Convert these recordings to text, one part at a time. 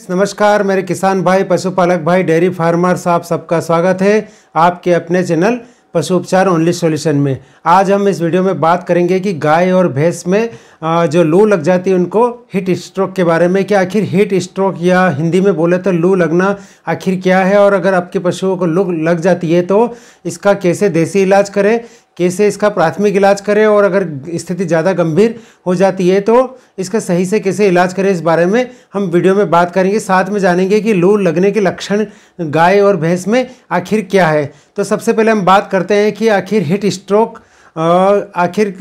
नमस्कार मेरे किसान भाई, पशुपालक भाई, डेयरी फार्मर्स, आप सबका स्वागत है आपके अपने चैनल पशु उपचार ओनली सॉल्यूशन में। आज हम इस वीडियो में बात करेंगे कि गाय और भैंस में जो लू लग जाती है उनको हीट स्ट्रोक के बारे में कि आखिर हीट स्ट्रोक या हिंदी में बोले तो लू लगना आखिर क्या है, और अगर आपके पशुओं को लू लग जाती है तो इसका कैसे देसी इलाज करें, कैसे इसका प्राथमिक इलाज करें, और अगर स्थिति ज़्यादा गंभीर हो जाती है तो इसका सही से कैसे इलाज करें, इस बारे में हम वीडियो में बात करेंगे। साथ में जानेंगे कि लू लगने के लक्षण गाय और भैंस में आखिर क्या है। तो सबसे पहले हम बात करते हैं कि आखिर हीट स्ट्रोक आखिर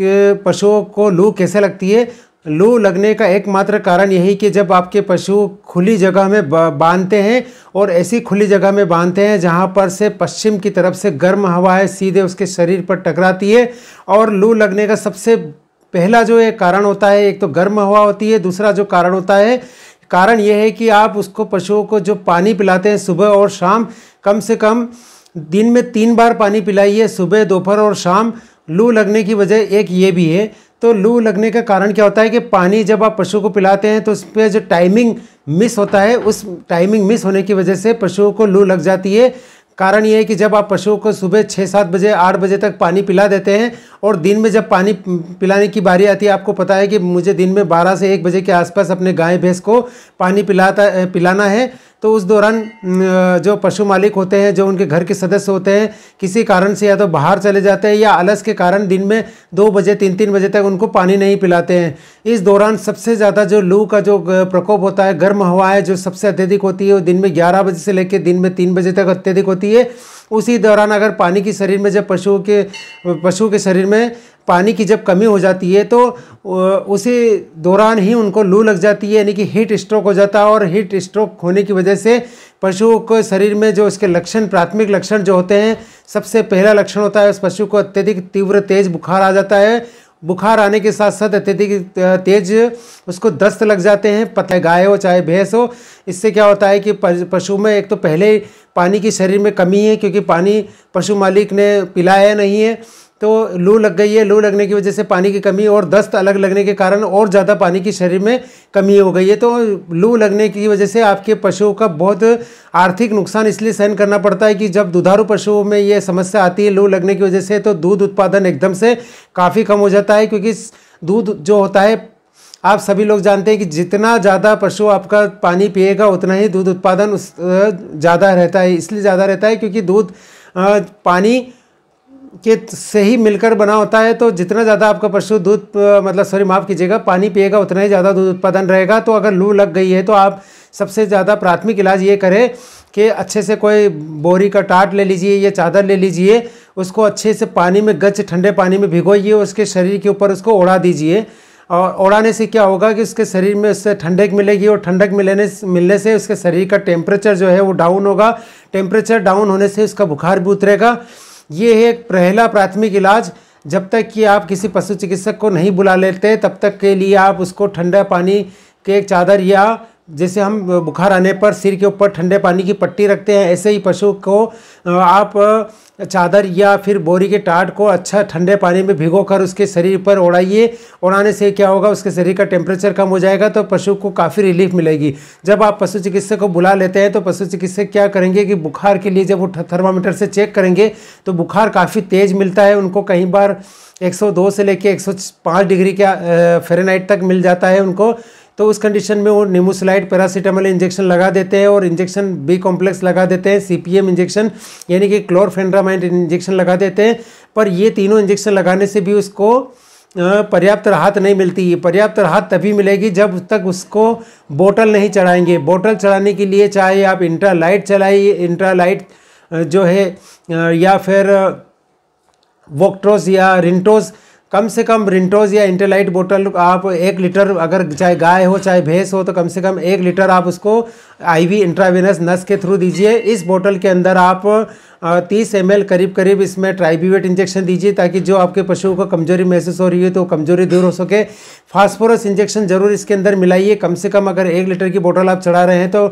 पशुओं को लू कैसे लगती है। लू लगने का एकमात्र कारण यही कि जब आपके पशु खुली जगह में बांधते हैं और ऐसी खुली जगह में बांधते हैं जहां पर से पश्चिम की तरफ से गर्म हवाएं सीधे उसके शरीर पर टकराती है। और लू लगने का सबसे पहला जो एक कारण होता है, एक तो गर्म हवा होती है, दूसरा जो कारण होता है, कारण यह है कि आप उसको पशुओं को जो पानी पिलाते हैं सुबह और शाम, कम से कम दिन में 3 बार पानी पिलाइए, सुबह, दोपहर और शाम। लू लगने की वजह एक ये भी है। तो लू लगने का कारण क्या होता है कि पानी जब आप पशु को पिलाते हैं तो उस पर जो टाइमिंग मिस होता है, उस टाइमिंग मिस होने की वजह से पशुओं को लू लग जाती है। कारण ये है कि जब आप पशुओं को सुबह 6-7 बजे 8 बजे तक पानी पिला देते हैं और दिन में जब पानी पिलाने की बारी आती है, आपको पता है कि मुझे दिन में 12 से 1 बजे के आसपास अपने गाय भैंस को पानी पिलाना है, तो उस दौरान जो पशु मालिक होते हैं, जो उनके घर के सदस्य होते हैं, किसी कारण से या तो बाहर चले जाते हैं या आलस के कारण दिन में 2 बजे 3-3 बजे तक उनको पानी नहीं पिलाते हैं। इस दौरान सबसे ज़्यादा जो लू का जो प्रकोप होता है, गर्म हवाएं जो सबसे अत्यधिक होती है, वो दिन में 11 बजे से लेकर दिन में 3 बजे तक अत्यधिक होती है। उसी दौरान अगर पानी की शरीर में जब पशु के शरीर में पानी की जब कमी हो जाती है तो उसी दौरान ही उनको लू लग जाती है, यानी कि हीट स्ट्रोक हो जाता है। और हीट स्ट्रोक होने की वजह से पशुओं को शरीर में जो इसके लक्षण, प्राथमिक लक्षण जो होते हैं, सबसे पहला लक्षण होता है उस पशु को अत्यधिक तीव्र तेज बुखार आ जाता है। बुखार आने के साथ साथ अत्यधिक तेज उसको दस्त लग जाते हैं, पतले गाय हो चाहे भैंस हो। इससे क्या होता है कि पशु में एक तो पहले पानी की शरीर में कमी है, क्योंकि पानी पशु मालिक ने पिलाया नहीं है, तो लू लग गई है। लू लगने की वजह से पानी की कमी और दस्त अलग लगने के कारण और ज़्यादा पानी की शरीर में कमी हो गई है। तो लू लगने की वजह से आपके पशुओं का बहुत आर्थिक नुकसान इसलिए सहन करना पड़ता है कि जब दुधारू पशुओं में ये समस्या आती है लू लगने की वजह से, तो दूध उत्पादन एकदम से काफ़ी कम हो जाता है। क्योंकि दूध जो होता है, आप सभी लोग जानते हैं कि जितना ज़्यादा पशु आपका पानी पिएगा उतना ही दूध उत्पादन ज़्यादा रहता है। इसलिए ज़्यादा रहता है क्योंकि दूध पानी के से ही मिलकर बना होता है। तो जितना ज़्यादा आपका पशु माफ़ कीजिएगा, पानी पिएगा उतना ही ज़्यादा दूध उत्पादन रहेगा। तो अगर लू लग गई है तो आप सबसे ज़्यादा प्राथमिक इलाज ये करें कि अच्छे से कोई बोरी का टाट ले लीजिए या चादर ले लीजिए, उसको अच्छे से पानी में ठंडे पानी में भिगोइए, उसके शरीर के ऊपर उसको ओढ़ा दीजिए। और ओढ़ाने से क्या होगा कि उसके शरीर में उससे ठंडक मिलेगी, और ठंडक मिलने से उसके शरीर का टेम्परेचर जो है वो डाउन होगा। टेम्परेचर डाउन होने से उसका बुखार भी उतरेगा। ये है एक पहला प्राथमिक इलाज। जब तक कि आप किसी पशु चिकित्सक को नहीं बुला लेते तब तक के लिए आप उसको ठंडा पानी के एक चादर, या जैसे हम बुखार आने पर सिर के ऊपर ठंडे पानी की पट्टी रखते हैं, ऐसे ही पशु को आप चादर या फिर बोरी के टाट को अच्छा ठंडे पानी में भिगोकर उसके शरीर पर ओढ़ाइए। ओढ़ाने से क्या होगा, उसके शरीर का टेम्परेचर कम हो जाएगा, तो पशु को काफ़ी रिलीफ मिलेगी। जब आप पशु चिकित्सक को बुला लेते हैं तो पशु चिकित्सक क्या करेंगे कि बुखार के लिए जब वो थर्मामीटर से चेक करेंगे तो बुखार काफ़ी तेज़ मिलता है उनको। कई बार 102 से लेकर 105 डिग्री के फ़ारेनहाइट तक मिल जाता है उनको। तो उस कंडीशन में वो निमोसिलाइड पैरासीटामोल इंजेक्शन लगा देते हैं, और इंजेक्शन बी कॉम्प्लेक्स लगा देते हैं, CPM इंजेक्शन यानी कि क्लोरफेंड्रामाइड इंजेक्शन लगा देते हैं। पर ये तीनों इंजेक्शन लगाने से भी उसको पर्याप्त राहत नहीं मिलती है। पर्याप्त राहत तभी मिलेगी जब तक उसको बोतल नहीं चढ़ाएंगे। बोतल चढ़ाने के लिए चाहे आप इंट्रालाइट चलाइए, इंट्रालाइट जो है, या फिर वोक्ट्रोस या रिंटोस, कम से कम रिंटोस या इंटरलाइट बोतल आप 1 लीटर, अगर चाहे गाय हो चाहे भैंस हो, तो कम से कम 1 लीटर आप उसको IV इंट्रावेनस नस के थ्रू दीजिए। इस बोतल के अंदर आप 30 ml करीब इसमें ट्राइब्यूवेट इंजेक्शन दीजिए, ताकि जो आपके पशुओं को कमजोरी महसूस हो रही है तो कमजोरी दूर हो सके। फास्फोरस इंजेक्शन जरूर इसके अंदर मिलाइए। कम से कम अगर 1 लीटर की बोतल आप चढ़ा रहे हैं तो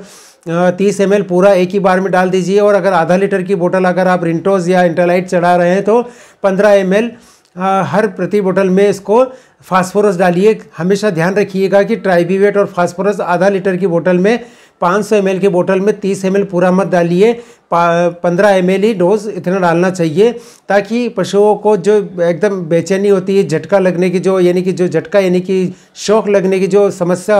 30 ml पूरा एक ही बार में डाल दीजिए। और अगर आधा लीटर की बोतल अगर आप रिंटोस या इंटरलाइट चढ़ा रहे हैं तो 15 ml हर प्रति बोतल में इसको फास्फोरस डालिए। हमेशा ध्यान रखिएगा कि ट्राइब्यूवेट और फास्फोरस आधा लीटर की बोतल में 500 ml की बोतल में 30 ml पूरा मत डालिए, 15 ml ही डोज इतना डालना चाहिए, ताकि पशुओं को जो एकदम बेचैनी होती है, झटका लगने की जो यानी कि शौक लगने की जो समस्या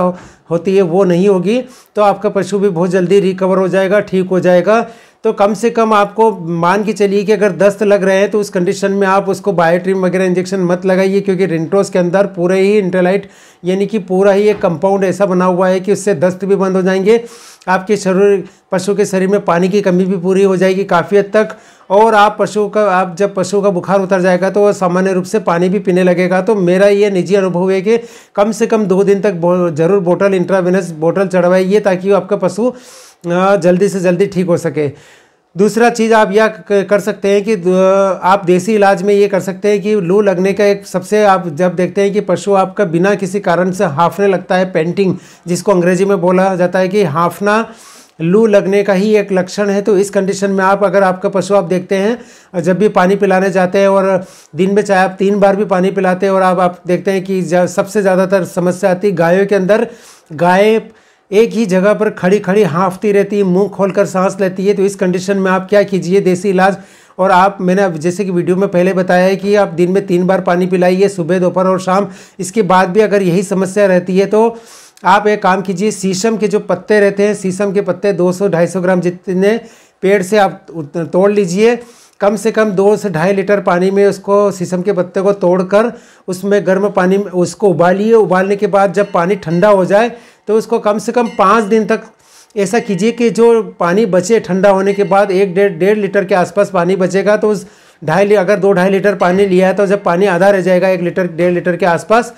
होती है वो नहीं होगी। तो आपका पशु भी बहुत जल्दी रिकवर हो जाएगा, ठीक हो जाएगा। तो कम से कम आपको मान के चलिए कि अगर दस्त लग रहे हैं तो उस कंडीशन में आप उसको बायोट्रिम वगैरह इंजेक्शन मत लगाइए, क्योंकि रिंटोस के अंदर पूरे ही इंटेलाइट यानी कि पूरा ही एक कंपाउंड ऐसा बना हुआ है कि उससे दस्त भी बंद हो जाएंगे, आपके पशु के शरीर में पानी की कमी भी पूरी हो जाएगी काफ़ी हद तक, और जब पशु का बुखार उतर जाएगा तो वह सामान्य रूप से पानी भी पीने लगेगा। तो मेरा ये निजी अनुभव है कि कम से कम 2 दिन तक जरूर बोतल इंट्रावेनस बोतल चढ़वाइए, ताकि आपका पशु जल्दी से जल्दी ठीक हो सके। दूसरा चीज़ आप यह कर सकते हैं कि आप देसी इलाज में ये कर सकते हैं कि लू लगने का एक सबसे, आप जब देखते हैं कि पशु आपका बिना किसी कारण से हाँफने लगता है, पेंटिंग जिसको अंग्रेजी में बोला जाता है कि हाँफना लू लगने का ही एक लक्षण है, तो इस कंडीशन में अगर आपका पशु आप देखते हैं जब भी पानी पिलाने जाते हैं और दिन में चाहे आप 3 बार भी पानी पिलाते हैं, और आप देखते हैं कि सबसे ज़्यादातर समस्या आती है गायों के अंदर, गाय एक ही जगह पर खड़ी खड़ी हाँफती रहती है, मुंह खोलकर सांस लेती है। तो इस कंडीशन में आप क्या कीजिए, देसी इलाज, और मैंने जैसे कि वीडियो में पहले बताया है कि आप दिन में 3 बार पानी पिलाइए, सुबह, दोपहर और शाम। इसके बाद भी अगर यही समस्या रहती है तो आप एक काम कीजिए, शीशम के जो पत्ते रहते हैं, शीशम के पत्ते 200-250 ग्राम जितने पेड़ से आप तोड़ लीजिए, कम से कम 2 से 2.5 लीटर पानी में उसको शीशम के पत्ते को तोड़कर उसमें गर्म पानी में उसको उबालिए। उबालने के बाद जब पानी ठंडा हो जाए तो उसको कम से कम 5 दिन तक ऐसा कीजिए कि जो पानी बचे ठंडा होने के बाद 1-1.5 लीटर के आसपास पानी बचेगा, तो उस अगर 2-2.5 लीटर पानी लिया है तो जब पानी आधा रह जाएगा 1-1.5 लीटर के आसपास,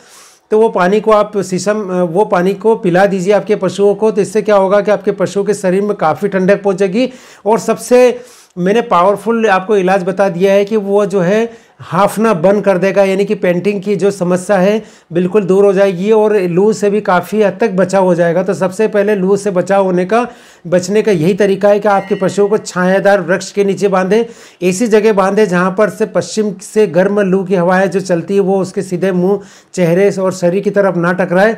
तो वो पानी को आप वो पानी को पिला दीजिए आपके पशुओं को। तो इससे क्या होगा कि आपके पशुओं के शरीर में काफ़ी ठंडक पहुंचेगी, और सबसे मैंने पावरफुल आपको इलाज बता दिया है कि वो जो है हाँफना बंद कर देगा, यानी कि पेंटिंग की जो समस्या है बिल्कुल दूर हो जाएगी, और लू से भी काफ़ी हद तक बचाव हो जाएगा। तो सबसे पहले लू से बचने का यही तरीका है कि आपके पशुओं को छायादार वृक्ष के नीचे बांधें, ऐसी जगह बांधें जहाँ पर से पश्चिम से गर्म लू की हवाएं जो चलती है वो उसके सीधे मुंह, चेहरे और शरीर की तरफ ना टकराए,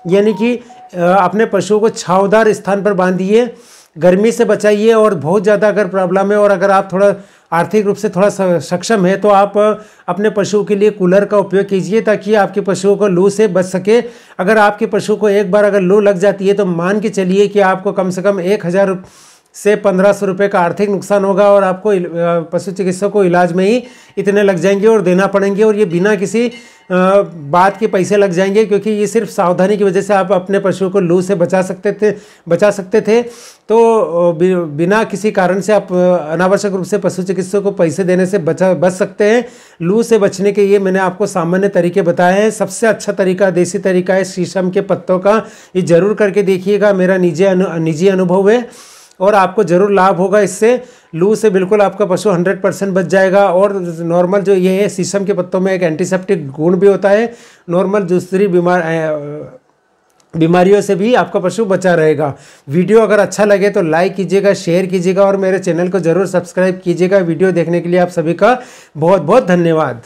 यानी कि अपने पशुओं को छावदार स्थान पर बांधिए, गर्मी से बचाइए। और बहुत ज़्यादा अगर प्रॉब्लम है और अगर आप थोड़ा आर्थिक रूप से थोड़ा सक्षम है तो आप अपने पशुओं के लिए कूलर का उपयोग कीजिए, ताकि आपके पशुओं को लू से बच सके। अगर आपके पशु को एक बार अगर लू लग जाती है तो मान के चलिए कि आपको कम से कम 1000 से 1500 रुपये का आर्थिक नुकसान होगा, और आपको पशु चिकित्सक को इलाज में ही इतने लग जाएंगे और देना पड़ेंगे, और ये बिना किसी बात के पैसे लग जाएंगे, क्योंकि ये सिर्फ सावधानी की वजह से आप अपने पशु को लू से बचा सकते थे। तो बिना किसी कारण से आप अनावश्यक रूप से पशु चिकित्सक को पैसे देने से बच सकते हैं। लू से बचने के ये मैंने आपको सामान्य तरीके बताए हैं। सबसे अच्छा तरीका देसी तरीका है शीशम के पत्तों का, ये जरूर करके देखिएगा, मेरा निजी अनुभव है, और आपको ज़रूर लाभ होगा इससे। लू से बिल्कुल आपका पशु 100% बच जाएगा। और नॉर्मल जो ये है, शीशम के पत्तों में एक एंटीसेप्टिक गुण भी होता है, नॉर्मल दूसरी बीमारियों से भी आपका पशु बचा रहेगा। वीडियो अगर अच्छा लगे तो लाइक कीजिएगा, शेयर कीजिएगा, और मेरे चैनल को ज़रूर सब्सक्राइब कीजिएगा। वीडियो देखने के लिए आप सभी का बहुत बहुत धन्यवाद।